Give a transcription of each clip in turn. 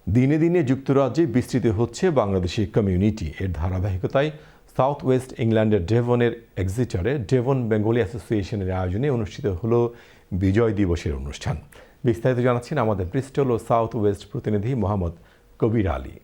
দিনে দিনে যুক্তরাজ্যে বিস্তৃত হচ্ছে বাংলাদেশি কমিউনিটি। এর ধারাবাহিকতায় সাউথ ওয়েস্ট ইংল্যান্ডের ডেভনের এক্সিটারে ডেভন বেঙ্গলি অ্যাসোসিয়েশনের আয়োজনে অনুষ্ঠিত হলো বিজয় দিবসের অনুষ্ঠান। বিস্তারিত জানাচ্ছেন আমাদের ব্রিস্টল ও সাউথ ওয়েস্ট প্রতিনিধি মোহাম্মদ কবির আলী।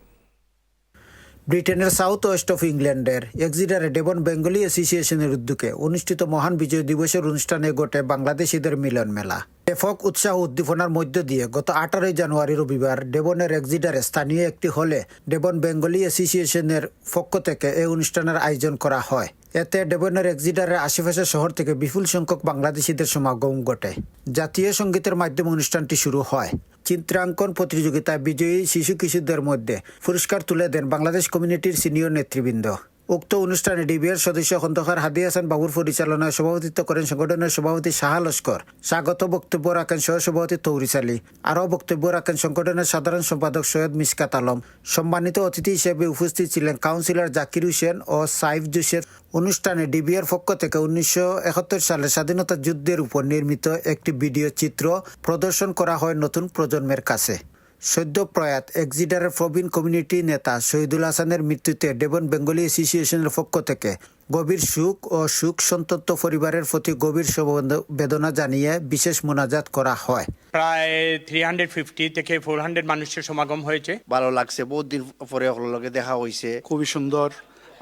ব্রিটেনের সাউথ ওয়েস্ট অফ ইংল্যান্ডের এক্সিটারে ডেভন বেঙ্গলি অ্যাসোসিয়েশনের উদ্যোগে অনুষ্ঠিত মহান বিজয় দিবসের অনুষ্ঠানে ঘটে বাংলাদেশিদের মিলন মেলা। ব্যাপক উৎসাহ উদ্দীপনার মধ্য দিয়ে গত 18 জানুয়ারি রবিবার ডেভনের এক্সিটারে স্থানীয় একটি হলে ডেভন বেঙ্গলি অ্যাসোসিয়েশনের পক্ষ থেকে এই অনুষ্ঠানের আয়োজন করা হয়। এতে ডেভনের এক্সিটারের আশেপাশের শহর থেকে বিপুল সংখ্যক বাংলাদেশিদের সমাগম ঘটে। জাতীয় সঙ্গীতের মাধ্যমে অনুষ্ঠানটি শুরু হয়। চিত্রাঙ্কন প্রতিযোগিতায় বিজয়ী শিশু কিশোরদের মধ্যে পুরস্কার তুলে দেন বাংলাদেশ কমিউনিটির সিনিয়র নেতৃবৃন্দ। উক্ত অনুষ্ঠানে ডিবিআর সদস্য খন্দকার হাদি হাসান বাবুর পরিচালনায় সভাপতিত্ব করেন সংগঠনের সভাপতি শাহা লস্কর। স্বাগত বক্তব্য রাখেন সহসভাপতি তৌরিস আলী। আরও বক্তব্য রাখেন সংগঠনের সাধারণ সম্পাদক সৈয়দ মিশকাত আলম। সম্মানিত অতিথি হিসেবে উপস্থিত ছিলেন কাউন্সিলর জাকির হোসেন ও সাইফ জোসেফ। অনুষ্ঠানে ডিবিআর পক্ষ থেকে 1971 সালে স্বাধীনতা যুদ্ধের উপর নির্মিত একটি ভিডিও চিত্র প্রদর্শন করা হয় নতুন প্রজন্মের কাছে। সদ্য প্রয়াত এক্সিটারের প্রবীণ কমিউনিটি নেতা শহীদুল হাসানের মৃত্যুতে ডেভন বেঙ্গলি অ্যাসোসিয়েশনের পক্ষ থেকে গভীর শোক ও শোক সন্তপ্ত পরিবারের প্রতি গভীর সমবেদনা জানিয়ে বিশেষ মোনাজাত করা হয়। প্রায় 350 থেকে 400 মানুষের সমাগম হয়েছে। ভালো লাগছে, বহুত দিন পরে লগে দেখা হয়েছে। খুবই সুন্দর,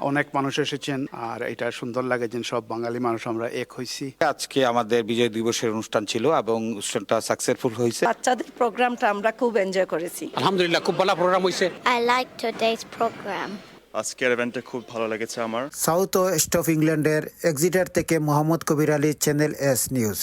অনেক মানুষ এসেছেন আর এটা সুন্দর লাগে যে সব বাঙালি মানুষ আমরা এক হয়েছি। আজকে আমাদের বিজয় দিবসের অনুষ্ঠান ছিল এবং অনুষ্ঠানটা সাকসেসফুল হয়েছে। বাচ্চাদের প্রোগ্রামটা আমরা খুব এনজয় করেছি। আলহামদুলিল্লাহ, খুব ভালো প্রোগ্রাম হয়েছে। I like today's program. আজকের ইভেন্টে খুব ভালো লেগেছে আমার। সাউথ ওয়েস্ট অফ ইংল্যান্ডের এক্সিটার থেকে মোহাম্মদ কবির আলী, চ্যানেল এস নিউজ।